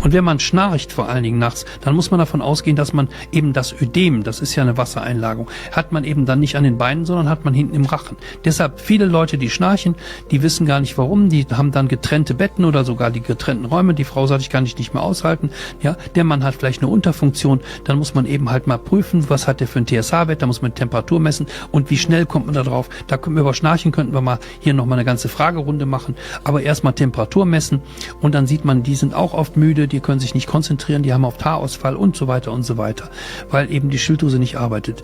Und wenn man schnarcht, vor allen Dingen nachts, dann muss man davon ausgehen, dass man eben das Ödem, das ist ja eine Wassereinlagerung, hat man eben dann nicht an den Beinen, sondern hat man hinten im Rachen. Deshalb viele Leute, die schnarchen, die wissen gar nicht warum, die haben dann getrennte Betten oder sogar die getrennten Räume. Die Frau sagt, ich kann dich nicht mehr aushalten. Ja, der Mann hat vielleicht eine Unterfunktion. Dann muss man eben halt mal prüfen, was hat der für ein TSH-Wert, da muss man Temperatur messen und wie schnell kommt man da drauf. Da können wir über Schnarchen, könnten wir mal hier nochmal eine ganze Fragerunde machen, aber erstmal Temperatur messen und dann sieht man, die sind auch oft müde, die können sich nicht konzentrieren, die haben oft Haarausfall und so weiter, weil eben die Schilddrüse nicht arbeitet.